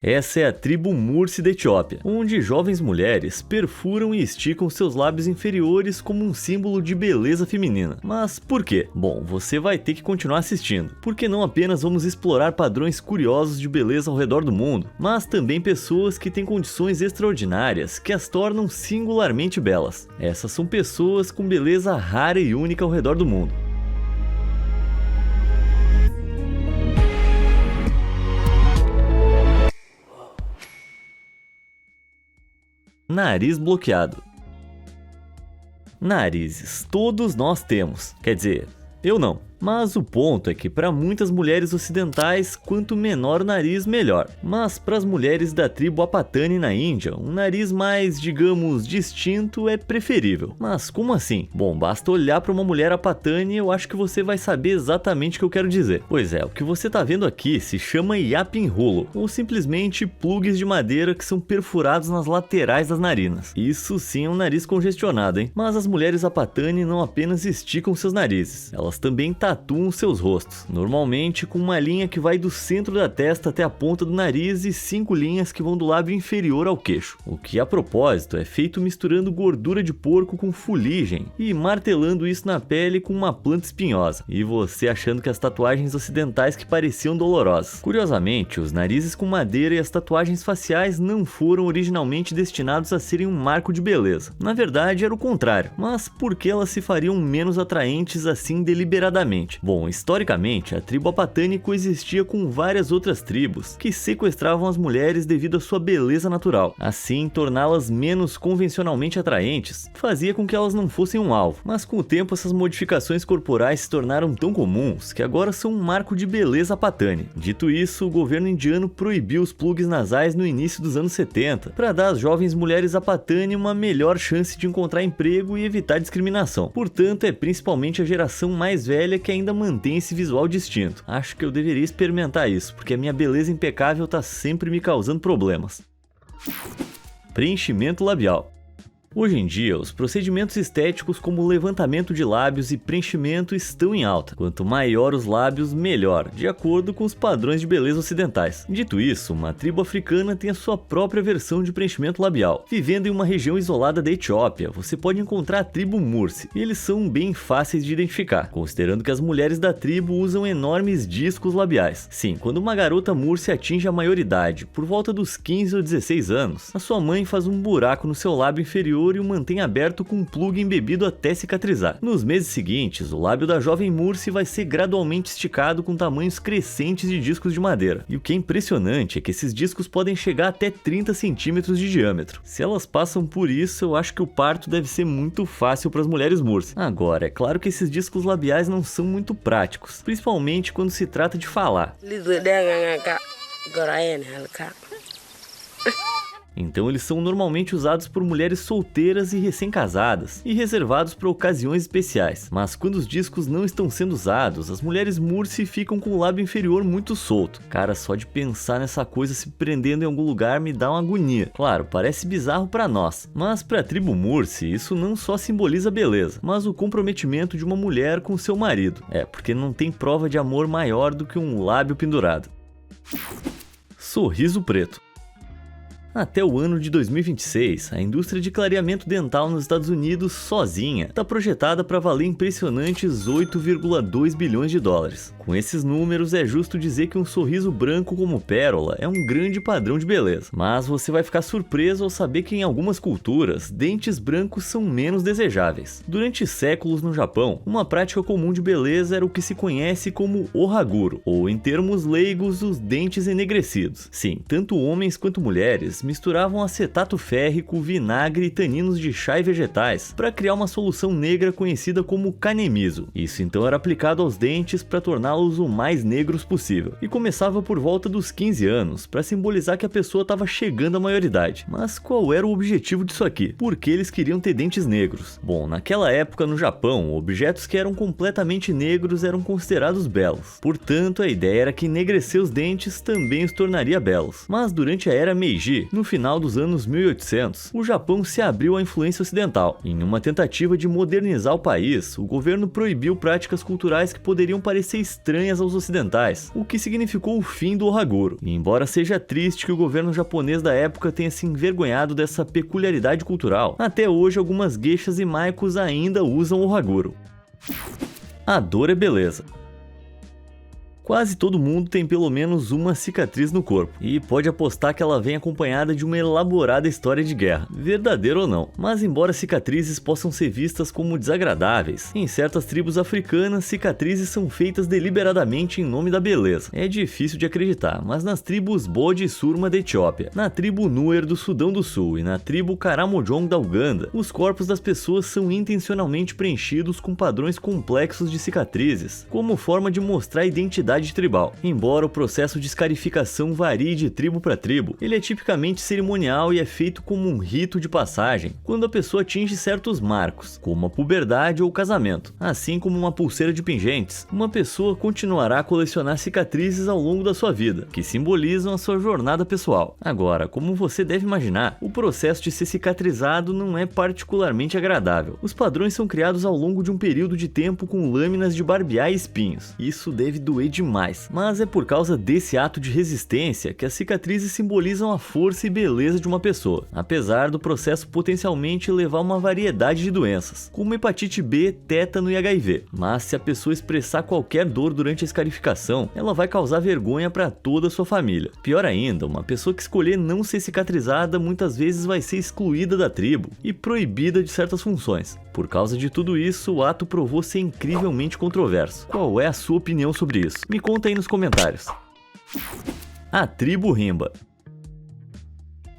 Essa é a tribo Mursi da Etiópia, onde jovens mulheres perfuram e esticam seus lábios inferiores como um símbolo de beleza feminina. Mas por quê? Bom, você vai ter que continuar assistindo, porque não apenas vamos explorar padrões curiosos de beleza ao redor do mundo, mas também pessoas que têm condições extraordinárias que as tornam singularmente belas. Essas são pessoas com beleza rara e única ao redor do mundo. Nariz bloqueado. Narizes, todos nós temos. Quer dizer, eu não. Mas o ponto é que para muitas mulheres ocidentais, quanto menor o nariz, melhor. Mas para as mulheres da tribo Apatani na Índia, um nariz mais, digamos, distinto é preferível. Mas como assim? Bom, basta olhar para uma mulher Apatani e eu acho que você vai saber exatamente o que eu quero dizer. Pois é, o que você está vendo aqui se chama Yapin Holo, ou simplesmente plugs de madeira que são perfurados nas laterais das narinas. Isso sim é um nariz congestionado, hein? Mas as mulheres Apatani não apenas esticam seus narizes, elas também tatuam seus rostos, normalmente com uma linha que vai do centro da testa até a ponta do nariz e 5 linhas que vão do lábio inferior ao queixo. O que, a propósito, é feito misturando gordura de porco com fuligem e martelando isso na pele com uma planta espinhosa. E você achando que as tatuagens ocidentais que pareciam dolorosas. Curiosamente, os narizes com madeira e as tatuagens faciais não foram originalmente destinados a serem um marco de beleza. Na verdade, era o contrário. Mas por que elas se fariam menos atraentes assim deliberadamente? Bom, historicamente, a tribo Apatani coexistia com várias outras tribos que sequestravam as mulheres devido à sua beleza natural. Assim, torná-las menos convencionalmente atraentes fazia com que elas não fossem um alvo. Mas com o tempo, essas modificações corporais se tornaram tão comuns que agora são um marco de beleza Apatani. Dito isso, o governo indiano proibiu os plugs nasais no início dos anos 70 para dar às jovens mulheres Apatani uma melhor chance de encontrar emprego e evitar discriminação. Portanto, é principalmente a geração mais velha que ainda mantém esse visual distinto. Acho que eu deveria experimentar isso, porque a minha beleza impecável tá sempre me causando problemas. Preenchimento labial. Hoje em dia, os procedimentos estéticos como levantamento de lábios e preenchimento estão em alta. Quanto maior os lábios, melhor, de acordo com os padrões de beleza ocidentais. Dito isso, uma tribo africana tem a sua própria versão de preenchimento labial. Vivendo em uma região isolada da Etiópia, você pode encontrar a tribo Mursi, e eles são bem fáceis de identificar, considerando que as mulheres da tribo usam enormes discos labiais. Sim, quando uma garota Mursi atinge a maioridade, por volta dos 15 ou 16 anos, a sua mãe faz um buraco no seu lábio inferior e o mantém aberto com um plug embebido até cicatrizar. Nos meses seguintes, o lábio da jovem Mursi vai ser gradualmente esticado com tamanhos crescentes de discos de madeira. E o que é impressionante é que esses discos podem chegar até 30 centímetros de diâmetro. Se elas passam por isso, eu acho que o parto deve ser muito fácil para as mulheres Mursi. Agora, é claro que esses discos labiais não são muito práticos, principalmente quando se trata de falar. Então eles são normalmente usados por mulheres solteiras e recém-casadas, e reservados para ocasiões especiais. Mas quando os discos não estão sendo usados, as mulheres Mursi ficam com o lábio inferior muito solto. Cara, só de pensar nessa coisa se prendendo em algum lugar me dá uma agonia. Claro, parece bizarro para nós, mas para a tribo Mursi isso não só simboliza beleza, mas o comprometimento de uma mulher com seu marido. Porque não tem prova de amor maior do que um lábio pendurado. Sorriso preto. Até o ano de 2026, a indústria de clareamento dental nos Estados Unidos sozinha está projetada para valer impressionantes 8,2 bilhões de dólares. Com esses números, é justo dizer que um sorriso branco como pérola é um grande padrão de beleza. Mas você vai ficar surpreso ao saber que em algumas culturas, dentes brancos são menos desejáveis. Durante séculos no Japão, uma prática comum de beleza era o que se conhece como ohaguro, ou em termos leigos, os dentes enegrecidos. Sim, tanto homens quanto mulheres misturavam acetato férrico, vinagre e taninos de chá e vegetais para criar uma solução negra conhecida como kanemiso. Isso então era aplicado aos dentes para torná-los o mais negros possível, e começava por volta dos 15 anos para simbolizar que a pessoa estava chegando à maioridade. Mas qual era o objetivo disso aqui? Por que eles queriam ter dentes negros? Bom, naquela época no Japão, objetos que eram completamente negros eram considerados belos. Portanto, a ideia era que enegrecer os dentes também os tornaria belos. Mas durante a era Meiji, no final dos anos 1800, o Japão se abriu à influência ocidental. Em uma tentativa de modernizar o país, o governo proibiu práticas culturais que poderiam parecer estranhas aos ocidentais, o que significou o fim do ohaguro. E embora seja triste que o governo japonês da época tenha se envergonhado dessa peculiaridade cultural, até hoje algumas geishas e maikos ainda usam ohaguro. A dor é beleza. Quase todo mundo tem pelo menos uma cicatriz no corpo, e pode apostar que ela vem acompanhada de uma elaborada história de guerra, verdadeira ou não. Mas embora cicatrizes possam ser vistas como desagradáveis, em certas tribos africanas cicatrizes são feitas deliberadamente em nome da beleza. É difícil de acreditar, mas nas tribos Bode e Surma da Etiópia, na tribo Nuer do Sudão do Sul e na tribo Karamojong da Uganda, os corpos das pessoas são intencionalmente preenchidos com padrões complexos de cicatrizes, como forma de mostrar a identidade tribal. Embora o processo de escarificação varie de tribo para tribo, ele é tipicamente cerimonial e é feito como um rito de passagem quando a pessoa atinge certos marcos, como a puberdade ou o casamento. Assim como uma pulseira de pingentes, uma pessoa continuará a colecionar cicatrizes ao longo da sua vida, que simbolizam a sua jornada pessoal. Agora, como você deve imaginar, o processo de ser cicatrizado não é particularmente agradável. Os padrões são criados ao longo de um período de tempo com lâminas de barbear e espinhos. Isso deve doer demais. Mas é por causa desse ato de resistência que as cicatrizes simbolizam a força e beleza de uma pessoa, apesar do processo potencialmente levar a uma variedade de doenças, como hepatite B, tétano e HIV. Mas se a pessoa expressar qualquer dor durante a escarificação, ela vai causar vergonha para toda a sua família. Pior ainda, uma pessoa que escolher não ser cicatrizada muitas vezes vai ser excluída da tribo e proibida de certas funções. Por causa de tudo isso, o ato provou ser incrivelmente controverso. Qual é a sua opinião sobre isso? Me conta aí nos comentários. A tribo Himba.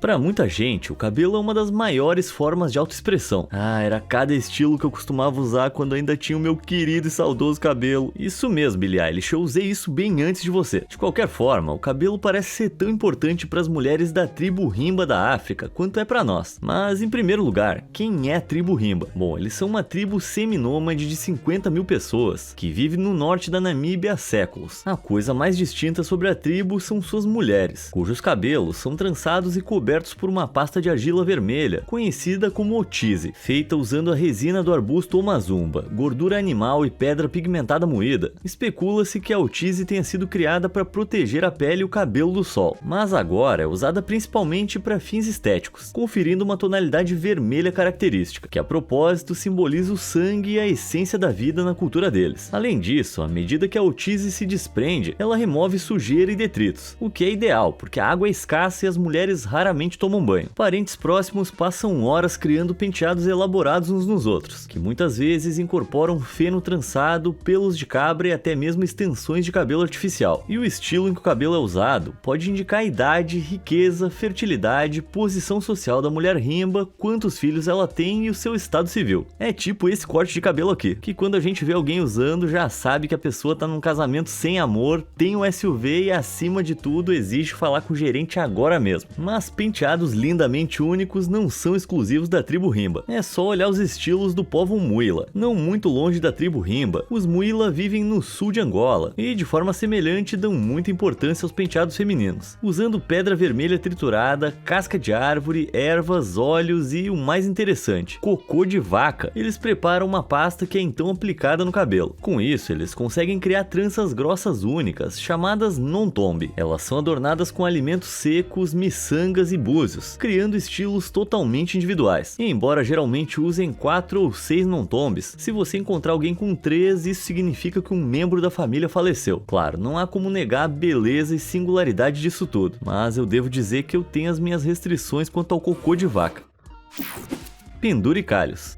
Para muita gente, o cabelo é uma das maiores formas de autoexpressão. Era cada estilo que eu costumava usar quando ainda tinha o meu querido e saudoso cabelo. Isso mesmo, Billie Eilish, eu usei isso bem antes de você. De qualquer forma, o cabelo parece ser tão importante para as mulheres da tribo Himba da África quanto é para nós. Mas, em primeiro lugar, quem é a tribo Himba? Bom, eles são uma tribo seminômade de 50 mil pessoas, que vive no norte da Namíbia há séculos. A coisa mais distinta sobre a tribo são suas mulheres, cujos cabelos são trançados e cobertos por uma pasta de argila vermelha, conhecida como otise, feita usando a resina do arbusto omazumba, gordura animal e pedra pigmentada moída. Especula-se que a otise tenha sido criada para proteger a pele e o cabelo do sol, mas agora é usada principalmente para fins estéticos, conferindo uma tonalidade vermelha característica, que a propósito simboliza o sangue e a essência da vida na cultura deles. Além disso, à medida que a otise se desprende, ela remove sujeira e detritos, o que é ideal, porque a água é escassa e as mulheres raramente tomam banho. Parentes próximos passam horas criando penteados elaborados uns nos outros, que muitas vezes incorporam feno trançado, pelos de cabra e até mesmo extensões de cabelo artificial. E o estilo em que o cabelo é usado pode indicar a idade, riqueza, fertilidade, posição social da mulher Himba, quantos filhos ela tem e o seu estado civil. É tipo esse corte de cabelo aqui, que quando a gente vê alguém usando já sabe que a pessoa tá num casamento sem amor, tem um SUV e acima de tudo exige falar com o gerente agora mesmo. Mas penteados lindamente únicos não são exclusivos da tribo Himba. É só olhar os estilos do povo Muila. Não muito longe da tribo Himba, os Muila vivem no sul de Angola e de forma semelhante dão muita importância aos penteados femininos, usando pedra vermelha triturada, casca de árvore, ervas, óleos e o mais interessante, cocô de vaca. Eles preparam uma pasta que é então aplicada no cabelo. Com isso, eles conseguem criar tranças grossas únicas, chamadas non-tombe. Elas são adornadas com alimentos secos, miçangas e búzios, criando estilos totalmente individuais. E embora geralmente usem 4 ou 6 non-tombes, se você encontrar alguém com 3, isso significa que um membro da família faleceu. Claro, não há como negar a beleza e singularidade disso tudo, mas eu devo dizer que eu tenho as minhas restrições quanto ao cocô de vaca. Penduricalhos.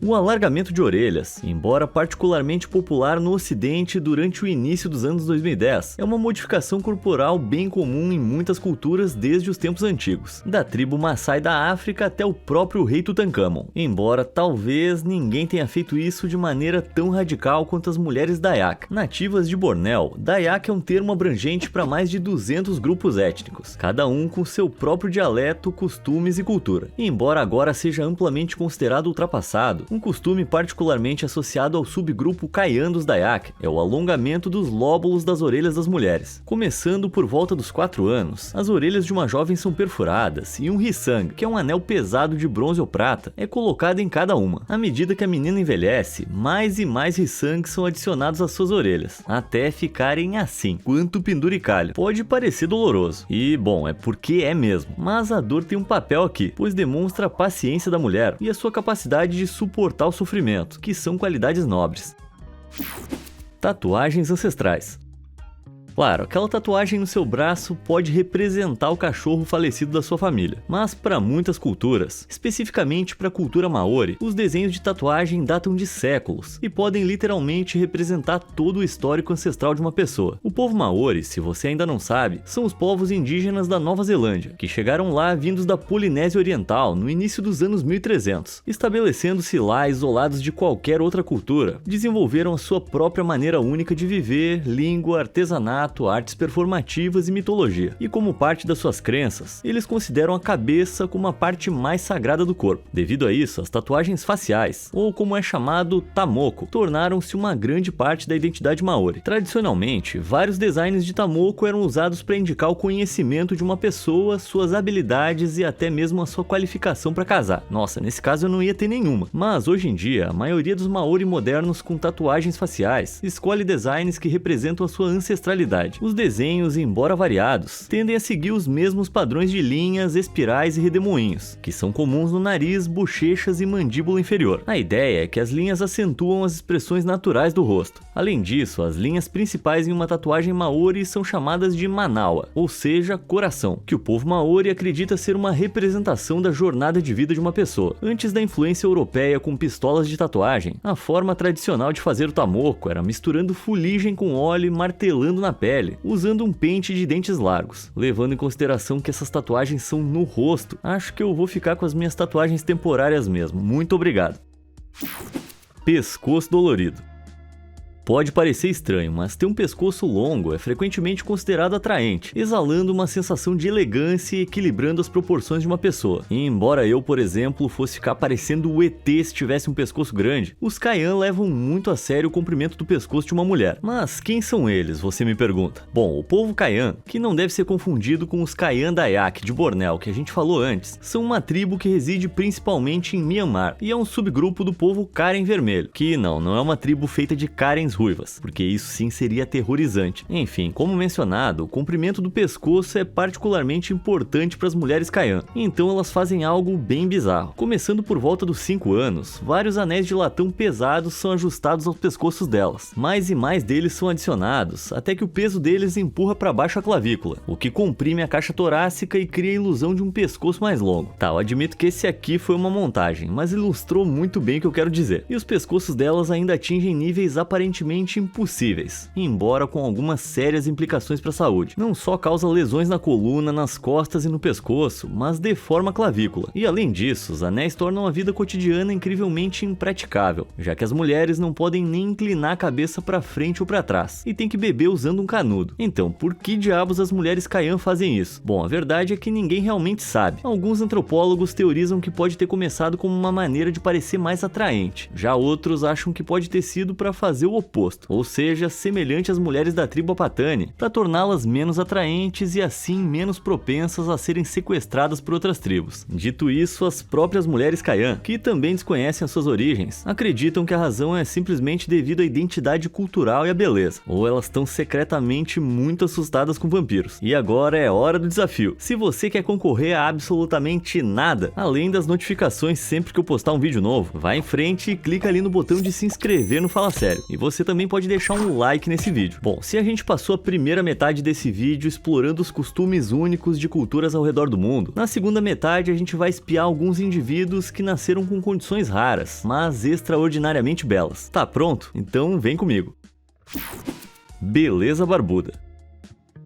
O alargamento de orelhas, embora particularmente popular no Ocidente durante o início dos anos 2010, é uma modificação corporal bem comum em muitas culturas desde os tempos antigos, da tribo Maasai da África até o próprio rei Tutankhamon, embora talvez ninguém tenha feito isso de maneira tão radical quanto as mulheres Dayak. Nativas de Bornéu, Dayak é um termo abrangente para mais de 200 grupos étnicos, cada um com seu próprio dialeto, costumes e cultura. E embora agora seja amplamente considerado ultrapassado, Um costume particularmente associado ao subgrupo Kayan dos Dayak é o alongamento dos lóbulos das orelhas das mulheres. Começando por volta dos 4 anos, as orelhas de uma jovem são perfuradas e um hisang, que é um anel pesado de bronze ou prata, é colocado em cada uma. À medida que a menina envelhece, mais e mais hisangs são adicionados às suas orelhas, até ficarem assim, quanto penduricalho. Pode parecer doloroso, e bom, é porque é mesmo, mas a dor tem um papel aqui, pois demonstra a paciência da mulher e a sua capacidade de suportar o sofrimento, que são qualidades nobres. Tatuagens ancestrais. Claro, aquela tatuagem no seu braço pode representar o cachorro falecido da sua família, mas para muitas culturas, especificamente para a cultura maori, os desenhos de tatuagem datam de séculos e podem literalmente representar todo o histórico ancestral de uma pessoa. O povo maori, se você ainda não sabe, são os povos indígenas da Nova Zelândia, que chegaram lá vindos da Polinésia Oriental no início dos anos 1300, estabelecendo-se lá isolados de qualquer outra cultura, desenvolveram a sua própria maneira única de viver, língua, artesanato, artes performativas e mitologia. E como parte das suas crenças, eles consideram a cabeça como a parte mais sagrada do corpo. Devido a isso, as tatuagens faciais, ou como é chamado tamoko, tornaram-se uma grande parte da identidade maori. Tradicionalmente, vários designs de tamoko eram usados para indicar o conhecimento de uma pessoa, suas habilidades e até mesmo a sua qualificação para casar. Nossa, nesse caso eu não ia ter nenhuma. Mas hoje em dia, a maioria dos maori modernos com tatuagens faciais escolhe designs que representam a sua ancestralidade. Os desenhos, embora variados, tendem a seguir os mesmos padrões de linhas, espirais e redemoinhos, que são comuns no nariz, bochechas e mandíbula inferior. A ideia é que as linhas acentuam as expressões naturais do rosto. Além disso, as linhas principais em uma tatuagem maori são chamadas de manawa, ou seja, coração, que o povo maori acredita ser uma representação da jornada de vida de uma pessoa. Antes da influência europeia com pistolas de tatuagem, a forma tradicional de fazer o tamoko era misturando fuligem com óleo e martelando na pele, usando um pente de dentes largos. Levando em consideração que essas tatuagens são no rosto, acho que eu vou ficar com as minhas tatuagens temporárias mesmo. Muito obrigado. Pescoço dolorido. Pode parecer estranho, mas ter um pescoço longo é frequentemente considerado atraente, exalando uma sensação de elegância e equilibrando as proporções de uma pessoa. E embora eu, por exemplo, fosse ficar parecendo o ET se tivesse um pescoço grande, os Kayan levam muito a sério o comprimento do pescoço de uma mulher. Mas quem são eles, você me pergunta? Bom, o povo Kayan, que não deve ser confundido com os Kayan Dayak de Bornéu que a gente falou antes, são uma tribo que reside principalmente em Myanmar e é um subgrupo do povo Karen Vermelho, que não é uma tribo feita de Karens ruivas, porque isso sim seria aterrorizante. Enfim, como mencionado, o comprimento do pescoço é particularmente importante para as mulheres Kayan, então elas fazem algo bem bizarro. Começando por volta dos 5 anos, vários anéis de latão pesados são ajustados aos pescoços delas. Mais e mais deles são adicionados, até que o peso deles empurra para baixo a clavícula, o que comprime a caixa torácica e cria a ilusão de um pescoço mais longo. Tá, eu admito que esse aqui foi uma montagem, mas ilustrou muito bem o que eu quero dizer. E os pescoços delas ainda atingem níveis aparentemente impossíveis, embora com algumas sérias implicações para a saúde. Não só causa lesões na coluna, nas costas e no pescoço, mas deforma a clavícula. E além disso, os anéis tornam a vida cotidiana incrivelmente impraticável, já que as mulheres não podem nem inclinar a cabeça para frente ou para trás, e tem que beber usando um canudo. Então, por que diabos as mulheres Kayan fazem isso? Bom, a verdade é que ninguém realmente sabe. Alguns antropólogos teorizam que pode ter começado como uma maneira de parecer mais atraente, já outros acham que pode ter sido para fazer o oposto, ou seja, semelhante às mulheres da tribo Apatani, para torná-las menos atraentes e assim menos propensas a serem sequestradas por outras tribos. Dito isso, as próprias mulheres Kayan, que também desconhecem as suas origens, acreditam que a razão é simplesmente devido à identidade cultural e à beleza, ou elas estão secretamente muito assustadas com vampiros. E agora é hora do desafio. Se você quer concorrer a absolutamente nada, além das notificações sempre que eu postar um vídeo novo, vai em frente e clica ali no botão de se inscrever no Fala Sério. E você também pode deixar um like nesse vídeo. Bom, se a gente passou a primeira metade desse vídeo explorando os costumes únicos de culturas ao redor do mundo, na segunda metade a gente vai espiar alguns indivíduos que nasceram com condições raras, mas extraordinariamente belas. Tá pronto? Então vem comigo. Beleza barbuda.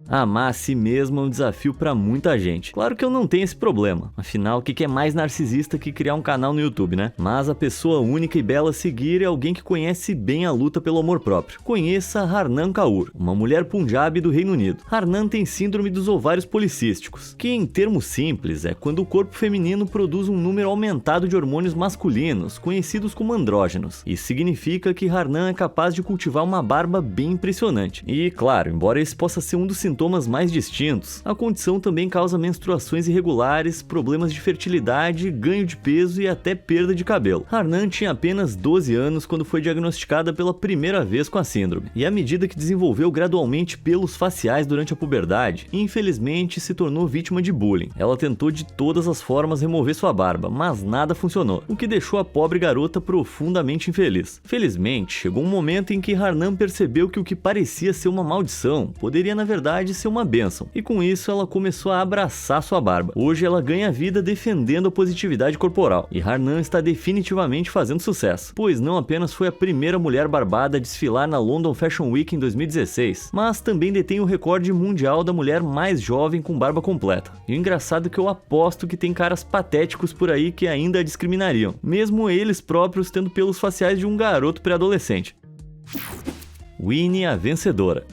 Amar a si mesmo é um desafio pra muita gente. Claro que eu não tenho esse problema, afinal, o que é mais narcisista que criar um canal no YouTube, né? Mas a pessoa única e bela a seguir é alguém que conhece bem a luta pelo amor próprio. Conheça Harnan Kaur, uma mulher Punjabi do Reino Unido. Harnan tem síndrome dos ovários policísticos, que em termos simples é quando o corpo feminino produz um número aumentado de hormônios masculinos, conhecidos como andrógenos. Isso significa que Harnan é capaz de cultivar uma barba bem impressionante. E claro, embora esse possa ser um dos sintomas mais distintos, a condição também causa menstruações irregulares, problemas de fertilidade, ganho de peso e até perda de cabelo. Harnan tinha apenas 12 anos quando foi diagnosticada pela primeira vez com a síndrome, e à medida que desenvolveu gradualmente pelos faciais durante a puberdade, infelizmente se tornou vítima de bullying. Ela tentou de todas as formas remover sua barba, mas nada funcionou, o que deixou a pobre garota profundamente infeliz. Felizmente, chegou um momento em que Harnan percebeu que o que parecia ser uma maldição poderia na verdade ser uma bênção, e com isso ela começou a abraçar sua barba. Hoje ela ganha vida defendendo a positividade corporal, e Harnan está definitivamente fazendo sucesso, pois não apenas foi a primeira mulher barbada a desfilar na London Fashion Week em 2016, mas também detém o recorde mundial da mulher mais jovem com barba completa. E o engraçado é que eu aposto que tem caras patéticos por aí que ainda a discriminariam, mesmo eles próprios tendo pelos faciais de um garoto pré-adolescente. Winnie, a vencedora.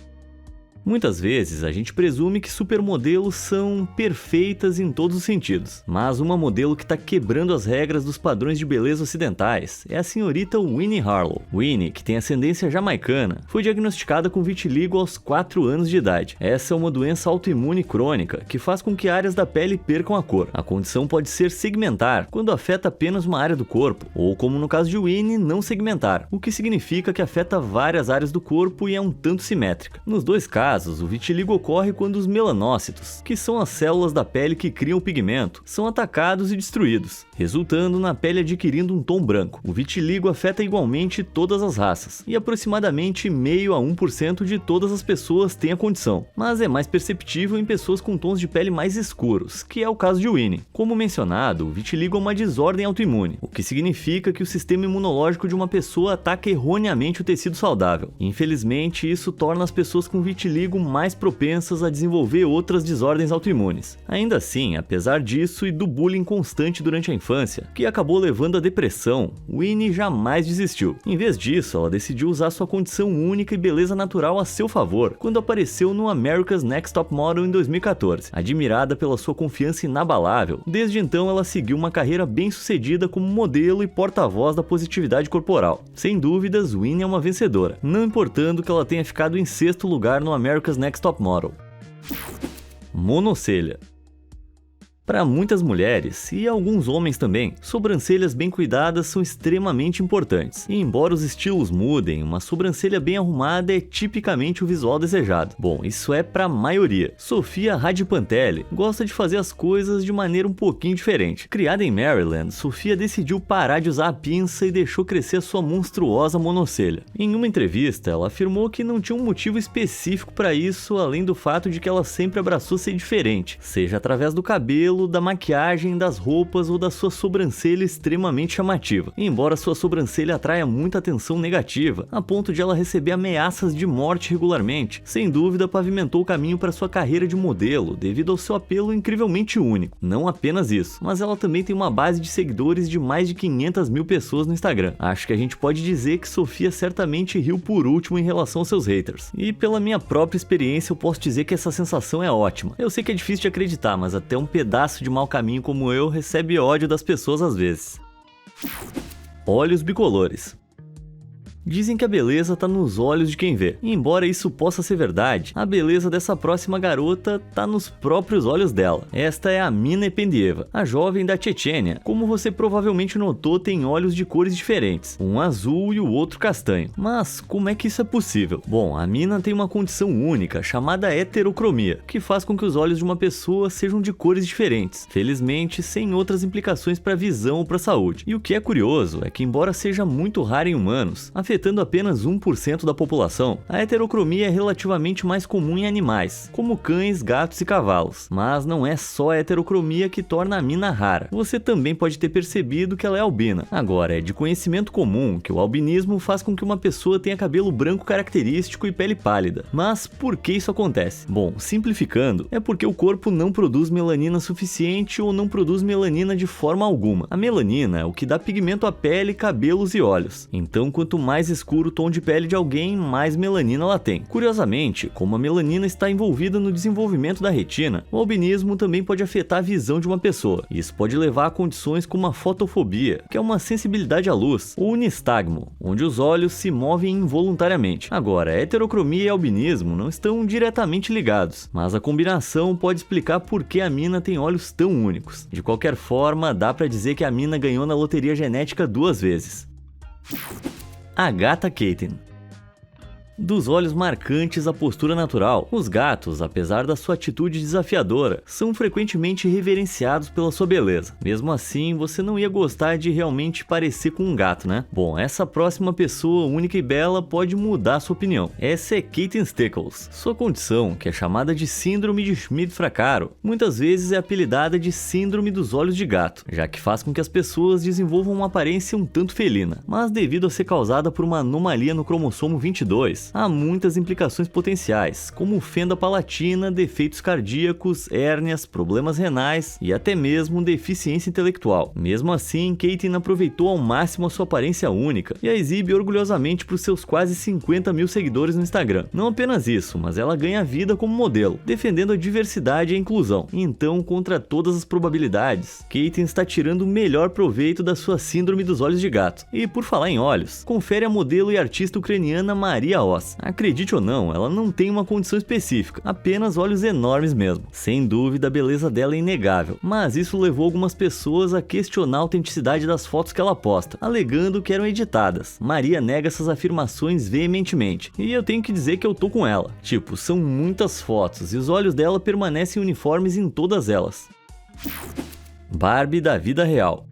Muitas vezes a gente presume que supermodelos são perfeitas em todos os sentidos, mas uma modelo que está quebrando as regras dos padrões de beleza ocidentais é a senhorita Winnie Harlow. Winnie, que tem ascendência jamaicana, foi diagnosticada com vitiligo aos 4 anos de idade. Essa é uma doença autoimune crônica que faz com que áreas da pele percam a cor. A condição pode ser segmentar, quando afeta apenas uma área do corpo, ou como no caso de Winnie, não segmentar, o que significa que afeta várias áreas do corpo e é um tanto simétrica. Nos dois casos, o vitiligo ocorre quando os melanócitos, que são as células da pele que criam o pigmento, são atacados e destruídos, resultando na pele adquirindo um tom branco. O vitiligo afeta igualmente todas as raças, e aproximadamente 0,5 a 1% de todas as pessoas têm a condição, mas é mais perceptível em pessoas com tons de pele mais escuros, que é o caso de Winnie. Como mencionado, o vitiligo é uma desordem autoimune, o que significa que o sistema imunológico de uma pessoa ataca erroneamente o tecido saudável. Infelizmente, isso torna as pessoas com vitiligo mais propensas a desenvolver outras desordens autoimunes. Ainda assim, apesar disso e do bullying constante durante a infância, que acabou levando à depressão, Winnie jamais desistiu. Em vez disso, ela decidiu usar sua condição única e beleza natural a seu favor, quando apareceu no America's Next Top Model em 2014. Admirada pela sua confiança inabalável, desde então ela seguiu uma carreira bem-sucedida como modelo e porta-voz da positividade corporal. Sem dúvidas, Winnie é uma vencedora, não importando que ela tenha ficado em 6º lugar no America's Next Top Model. Monocelha. Para muitas mulheres, e alguns homens também, sobrancelhas bem cuidadas são extremamente importantes. E embora os estilos mudem, uma sobrancelha bem arrumada é tipicamente o visual desejado. Bom, isso é para a maioria. Sofia Radipantelli gosta de fazer as coisas de maneira um pouquinho diferente. Criada em Maryland, Sofia decidiu parar de usar a pinça e deixou crescer a sua monstruosa monocelha. Em uma entrevista, ela afirmou que não tinha um motivo específico para isso, além do fato de que ela sempre abraçou ser diferente, seja através do cabelo, da maquiagem, das roupas ou da sua sobrancelha extremamente chamativa. E embora sua sobrancelha atraia muita atenção negativa, a ponto de ela receber ameaças de morte regularmente, sem dúvida pavimentou o caminho para sua carreira de modelo devido ao seu apelo incrivelmente único. Não apenas isso, mas ela também tem uma base de seguidores de mais de 500 mil pessoas no Instagram. Acho que a gente pode dizer que Sofia certamente riu por último em relação aos seus haters. E pela minha própria experiência eu posso dizer que essa sensação é ótima. Eu sei que é difícil de acreditar, mas até um pedaço de mau caminho como eu recebe ódio das pessoas às vezes. Olhos bicolores. Dizem que a beleza tá nos olhos de quem vê. E embora isso possa ser verdade, a beleza dessa próxima garota tá nos próprios olhos dela. Esta é a Mina Ependieva, a jovem da Chechênia. Como você provavelmente notou, tem olhos de cores diferentes, um azul e o outro castanho. Mas como é que isso é possível? Bom, a Mina tem uma condição única, chamada heterocromia, que faz com que os olhos de uma pessoa sejam de cores diferentes, felizmente sem outras implicações para a visão ou para a saúde. E o que é curioso é que, embora seja muito raro em humanos, a afetando apenas 1% da população. A heterocromia é relativamente mais comum em animais, como cães, gatos e cavalos, mas não é só a heterocromia que torna a mina rara. Você também pode ter percebido que ela é albina. Agora, é de conhecimento comum que o albinismo faz com que uma pessoa tenha cabelo branco característico e pele pálida. Mas por que isso acontece? Bom, simplificando, é porque o corpo não produz melanina suficiente ou não produz melanina de forma alguma. A melanina é o que dá pigmento à pele, cabelos e olhos. Então, quanto mais escuro o tom de pele de alguém, mais melanina ela tem. Curiosamente, como a melanina está envolvida no desenvolvimento da retina, o albinismo também pode afetar a visão de uma pessoa. Isso pode levar a condições como a fotofobia, que é uma sensibilidade à luz, ou o nistagmo, onde os olhos se movem involuntariamente. Agora, a heterocromia e albinismo não estão diretamente ligados, mas a combinação pode explicar por que a mina tem olhos tão únicos. De qualquer forma, dá pra dizer que a mina ganhou na loteria genética 2 vezes. Agatha Keaton. Dos olhos marcantes à postura natural, os gatos, apesar da sua atitude desafiadora, são frequentemente reverenciados pela sua beleza. Mesmo assim, você não ia gostar de realmente parecer com um gato, né? Bom, essa próxima pessoa única e bela pode mudar sua opinião. Essa é Keaton Stickles. Sua condição, que é chamada de Síndrome de Schmidt-Fracaro, muitas vezes é apelidada de Síndrome dos Olhos de Gato, já que faz com que as pessoas desenvolvam uma aparência um tanto felina. Mas devido a ser causada por uma anomalia no cromossomo 22, há muitas implicações potenciais, como fenda palatina, defeitos cardíacos, hérnias, problemas renais e até mesmo deficiência intelectual. Mesmo assim, Keaton aproveitou ao máximo a sua aparência única e a exibe orgulhosamente para os seus quase 50 mil seguidores no Instagram. Não apenas isso, mas ela ganha vida como modelo, defendendo a diversidade e a inclusão. Então, contra todas as probabilidades, Keaton está tirando o melhor proveito da sua síndrome dos olhos de gato. E por falar em olhos, confere a modelo e artista ucraniana Maria Oss. Acredite ou não, ela não tem uma condição específica, apenas olhos enormes mesmo. Sem dúvida, a beleza dela é inegável, mas isso levou algumas pessoas a questionar a autenticidade das fotos que ela posta, alegando que eram editadas. Maria nega essas afirmações veementemente, e eu tenho que dizer que eu tô com ela. Tipo, são muitas fotos e os olhos dela permanecem uniformes em todas elas. Barbie da vida real.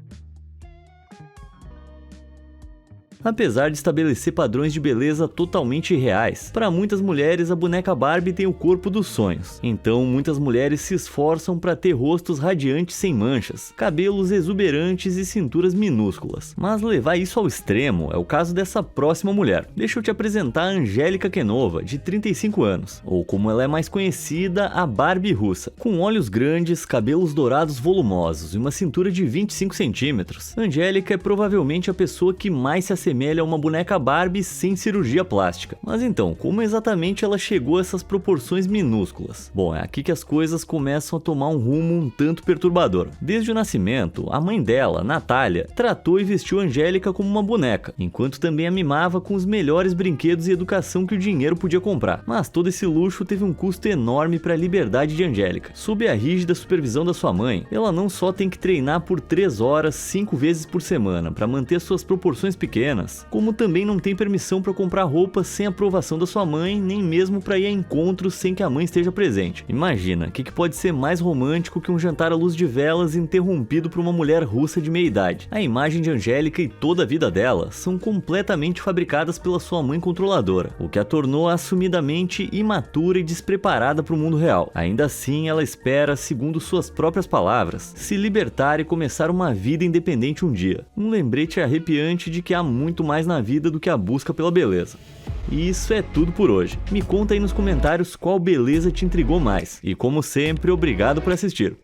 Apesar de estabelecer padrões de beleza totalmente irreais, para muitas mulheres a boneca Barbie tem o corpo dos sonhos. Então muitas mulheres se esforçam para ter rostos radiantes sem manchas, cabelos exuberantes e cinturas minúsculas. Mas levar isso ao extremo é o caso dessa próxima mulher. Deixa eu te apresentar a Angélica Kenova, de 35 anos, ou como ela é mais conhecida, a Barbie russa. Com olhos grandes, cabelos dourados volumosos e uma cintura de 25 centímetros, Angélica é provavelmente a pessoa que mais se assemelha a uma boneca Barbie sem cirurgia plástica. Mas então, como exatamente ela chegou a essas proporções minúsculas? Bom, é aqui que as coisas começam a tomar um rumo um tanto perturbador. Desde o nascimento, a mãe dela, Natália, tratou e vestiu Angélica como uma boneca, enquanto também a mimava com os melhores brinquedos e educação que o dinheiro podia comprar. Mas todo esse luxo teve um custo enorme para a liberdade de Angélica. Sob a rígida supervisão da sua mãe, ela não só tem que treinar por 3 horas, 5 vezes por semana, para manter suas proporções pequenas, como também não tem permissão para comprar roupas sem aprovação da sua mãe, nem mesmo para ir a encontros sem que a mãe esteja presente. Imagina, o que pode ser mais romântico que um jantar à luz de velas interrompido por uma mulher russa de meia idade? A imagem de Angélica e toda a vida dela são completamente fabricadas pela sua mãe controladora, o que a tornou assumidamente imatura e despreparada para o mundo real. Ainda assim, ela espera, segundo suas próprias palavras, se libertar e começar uma vida independente um dia. Um lembrete arrepiante de que há muito mais na vida do que a busca pela beleza. E isso é tudo por hoje. Me conta aí nos comentários qual beleza te intrigou mais. E como sempre, obrigado por assistir.